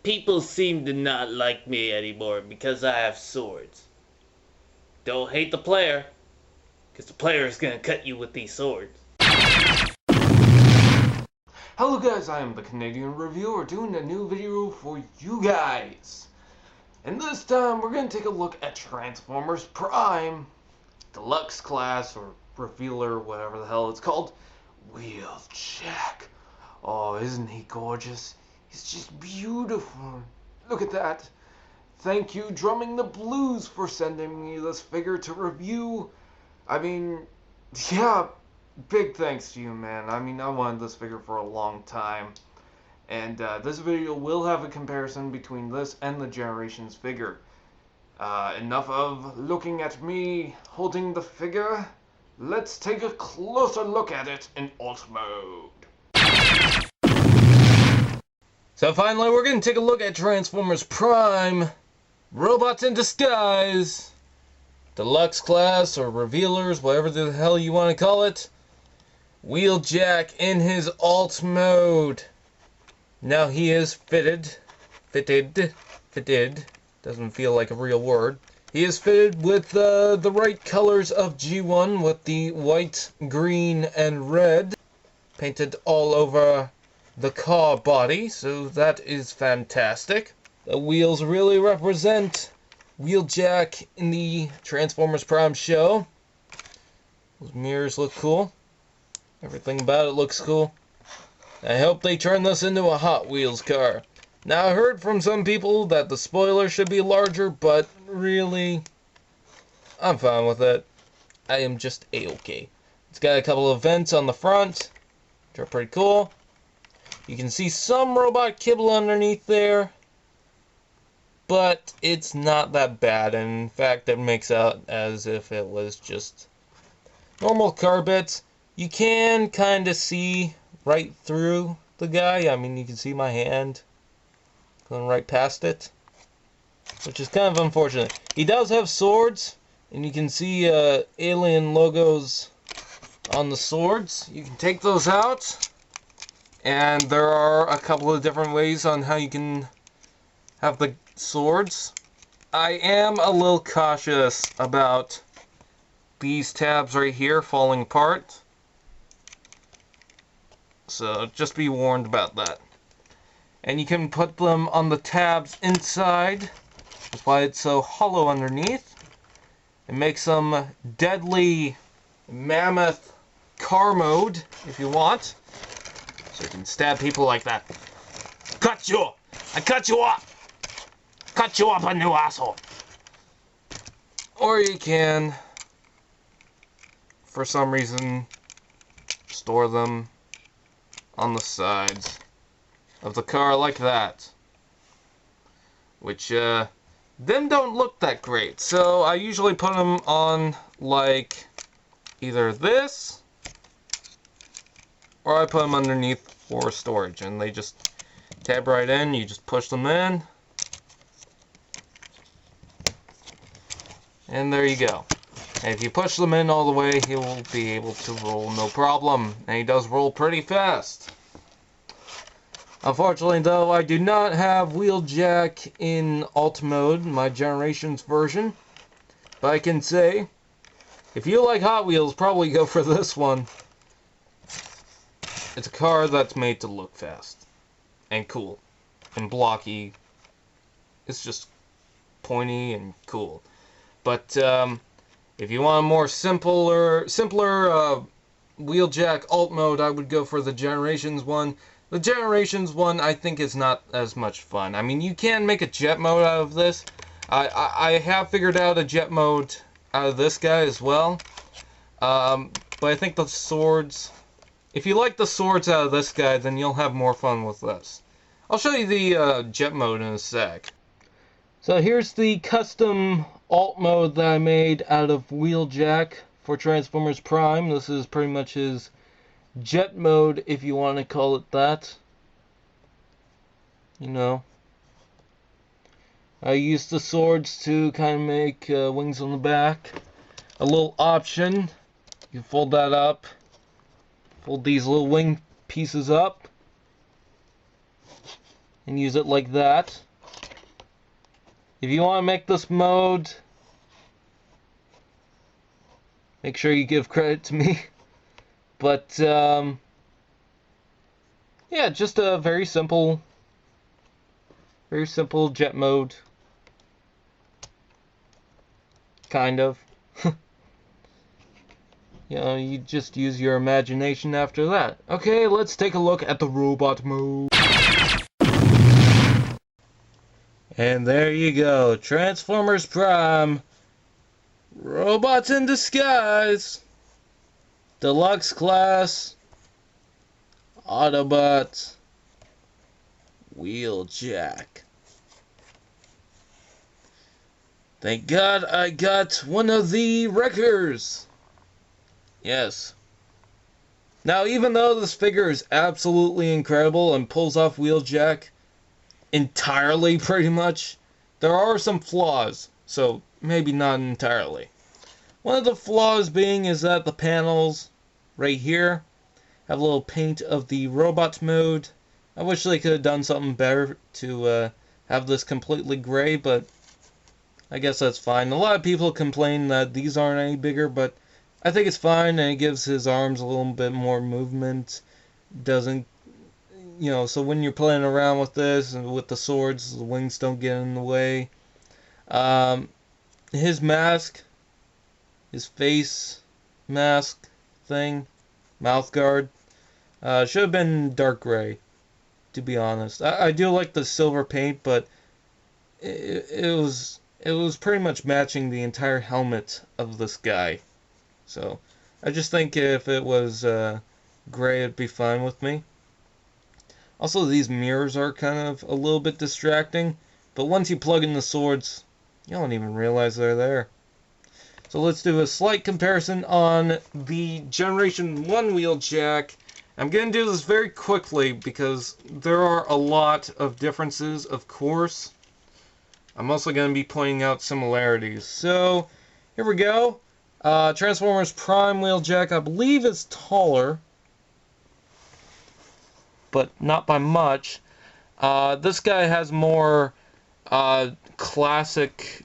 People seem to not like me anymore because I have swords. Don't hate the player, because the player is gonna cut you with these swords. Hello guys, I am the Canadian Reviewer doing a new video for you guys. And this time we're going to take a look at Transformers Prime, Deluxe class or Revealer, whatever the hell it's called, Wheeljack. Oh, isn't he gorgeous? He's just beautiful. Look at that. Thank you, DrummingTheBlues, for sending me this figure to review. I mean, yeah, big thanks to you, man. I mean, I wanted this figure for a long time. And this video will have a comparison between this and the Generations figure. Enough of looking at me holding the figure. Let's take a closer look at it in alt mode. So finally, we're going to take a look at Transformers Prime, Robots in Disguise, Deluxe class or Revealers, whatever the hell you want to call it. Wheeljack in his alt mode. Now he is fitted, doesn't feel like a real word. He is fitted with the right colors of G1 with the white, green, and red painted all over the car body, so that is fantastic. The wheels really represent Wheeljack in the Transformers Prime show. Those mirrors look cool. Everything about it looks cool. I hope they turn this into a Hot Wheels car. Now, I heard from some people that the spoiler should be larger, but really, I'm fine with it. I am just a-okay. It's got a couple of vents on the front, which are pretty cool. You can see some robot kibble underneath there, but it's not that bad. And in fact, it makes out as if it was just normal car bits. You can kind of see right through the guy. I mean, you can see my hand going right past it, which is kind of unfortunate. He does have swords, and you can see alien logos on the swords. You can take those out, and there are a couple of different ways on how you can have the swords. I am a little cautious about these tabs right here falling apart. So just be warned about that. And you can put them on the tabs inside. That's why it's so hollow underneath. It makes them deadly mammoth car mode if you want. So you can stab people like that. Cut you! I cut you up! Cut you up, a new asshole! Or you can, for some reason, store them on the sides of the car like that, which them don't look that great, so I usually put them on like either this or I put them underneath for storage, and they just tab right in. You just push them in and there you go. And if you push them in all the way, he will be able to roll no problem. And he does roll pretty fast. Unfortunately, though, I do not have Wheeljack in alt mode, my Generations version. But I can say, if you like Hot Wheels, probably go for this one. It's a car that's made to look fast. And cool. And blocky. It's just pointy and cool. But, if you want a more simpler Wheeljack alt mode, I would go for the Generations one. The Generations one, I think, is not as much fun. I mean, you can make a jet mode out of this. I have figured out a jet mode out of this guy as well. But I think the swords... If you like the swords out of this guy, then you'll have more fun with this. I'll show you the jet mode in a sec. So here's the custom alt mode that I made out of Wheeljack for Transformers Prime. This is pretty much his jet mode, if you want to call it that. You know, I used the swords to kind of make wings on the back. A little option, you fold that up, fold these little wing pieces up, and use it like that. If you want to make this mode, make sure you give credit to me. But, yeah, just a very simple jet mode. Kind of. You know, you just use your imagination after that. Okay, let's take a look at the robot mode. And there you go, Transformers Prime. Robots in disguise. Deluxe class. Autobots. Wheeljack. Thank God I got one of the wreckers. Yes. Now, even though this figure is absolutely incredible and pulls off Wheeljack entirely, pretty much, there are some flaws, so maybe not entirely. One of the flaws being is that the panels right here have a little paint of the robot mode. I wish they could have done something better to have this completely gray, but I guess that's fine. A lot of people complain that these aren't any bigger, but I think it's fine, and it gives his arms a little bit more movement. Doesn't, you know, so when you're playing around with this and with the swords, the wings don't get in the way. His mask, his face mask thing, mouth guard, should have been dark gray, to be honest. I do like the silver paint, but it was pretty much matching the entire helmet of this guy. So, I just think if it was gray, it'd be fine with me. Also, these mirrors are kind of a little bit distracting, but once you plug in the swords, you don't even realize they're there. So let's do a slight comparison on the Generation 1 Wheeljack. I'm going to do this very quickly because there are a lot of differences, of course. I'm also going to be pointing out similarities. So, here we go. Transformers Prime Wheeljack, I believe, is taller, but not by much. This guy has more classic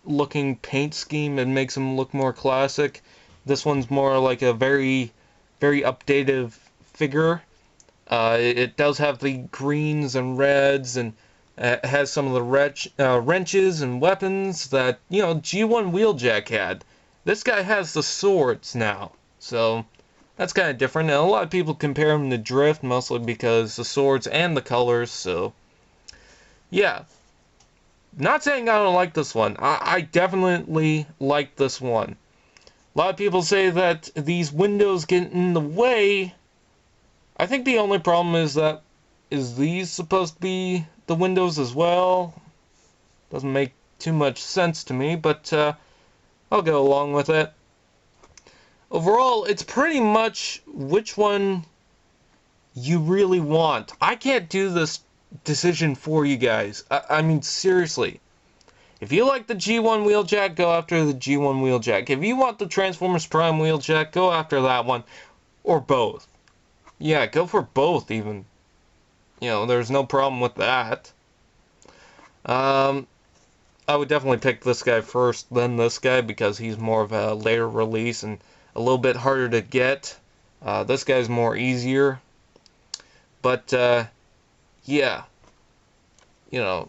looking paint scheme and makes him look more classic. This one's more like a very, very updated figure. It does have the greens and reds, and has some of the wrenches and weapons that, you know, G1 Wheeljack had. This guy has the swords now, so that's kind of different. And a lot of people compare him to Drift, mostly because the swords and the colors, so yeah. Not saying I don't like this one. I definitely like this one. A lot of people say that these windows get in the way. I think the only problem is that, is these supposed to be the windows as well? Doesn't make too much sense to me, but I'll go along with it. Overall, it's pretty much which one you really want. I can't do this decision for you guys. I mean, seriously. If you like the G1 Wheeljack, go after the G1 Wheeljack. If you want the Transformers Prime Wheeljack, go after that one. Or both. Yeah, go for both, even. You know, there's no problem with that. I would definitely pick this guy first, then this guy, because he's more of a later release and a little bit harder to get. This guy's more easier. But, yeah. You know,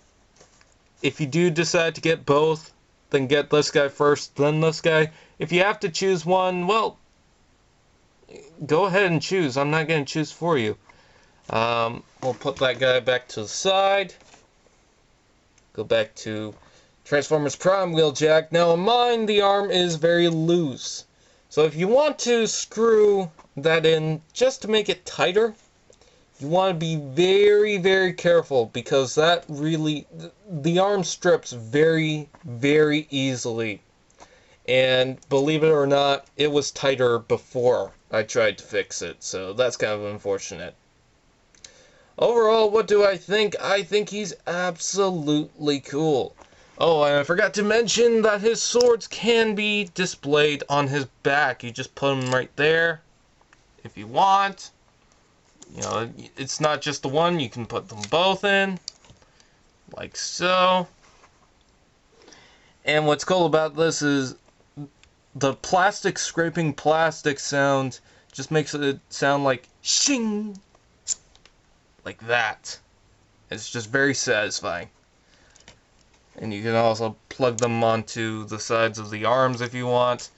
if you do decide to get both, then get this guy first, then this guy. If you have to choose one, well, go ahead and choose. I'm not going to choose for you. We'll put that guy back to the side. Go back to Transformers Prime Wheeljack. Now, on mine, the arm is very loose. So if you want to screw that in just to make it tighter, you want to be very, very careful, because that really, the arm strips very, very easily. And believe it or not, it was tighter before I tried to fix it, so that's kind of unfortunate. Overall, what do I think? I think he's absolutely cool. Oh, and I forgot to mention that his swords can be displayed on his back. You just put them right there if you want. You know, it's not just the one, you can put them both in. like so. And what's cool about this is the plastic scraping plastic sound just makes it sound like shing, like that. It's just very satisfying. And you can also plug them onto the sides of the arms if you want.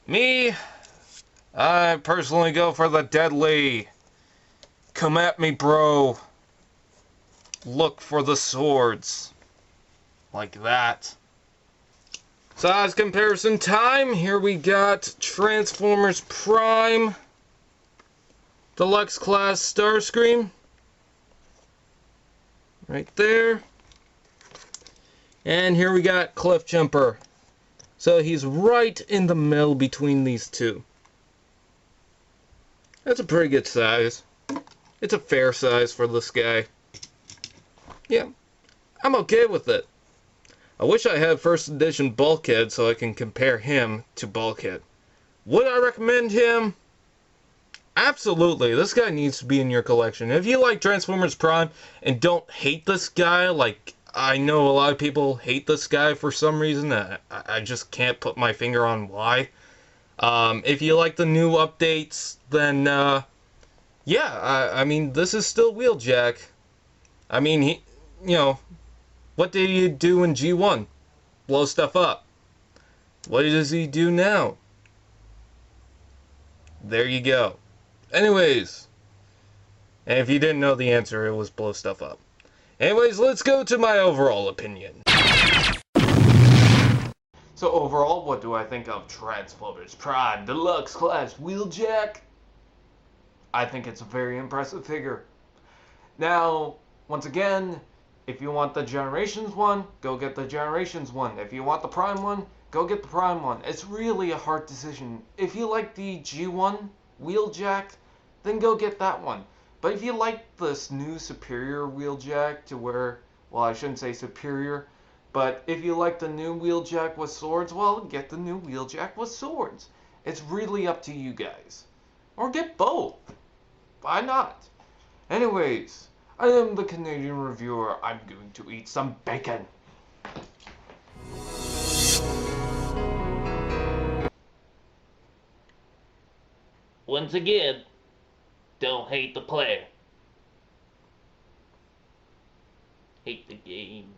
Me, I personally go for the deadly. Come at me, bro. Look for the swords. Like that. Size comparison time. Here we got Transformers Prime Deluxe Class Starscream. Right there. And here we got Cliff Jumper. So he's right in the middle between these two. That's a pretty good size. It's a fair size for this guy. Yeah, I'm okay with it. I wish I had first edition Bulkhead so I can compare him to Bulkhead. Would I recommend him? Absolutely. This guy needs to be in your collection. If you like Transformers Prime and don't hate this guy, like I know a lot of people hate this guy for some reason, I just can't put my finger on why. If you like the new updates, then yeah, I mean, this is still Wheeljack. I mean, what did he do in G1? Blow stuff up. What does he do now? There you go. Anyways, and if you didn't know the answer, it was blow stuff up. Anyways, let's go to my overall opinion. So overall, what do I think of Transformers Prime Deluxe Class Wheeljack? I think it's a very impressive figure. Now, once again, if you want the Generations one, go get the Generations one. If you want the Prime one, go get the Prime one. It's really a hard decision. If you like the G1 Wheeljack, then go get that one. But if you like this new superior Wheeljack to where, well, I shouldn't say superior, but if you like the new Wheeljack with swords, well, get the new Wheeljack with swords. It's really up to you guys. Or get both. Why not? Anyways, I am the Canadian reviewer. I'm going to eat some bacon. Once again, don't hate the player. Hate the game.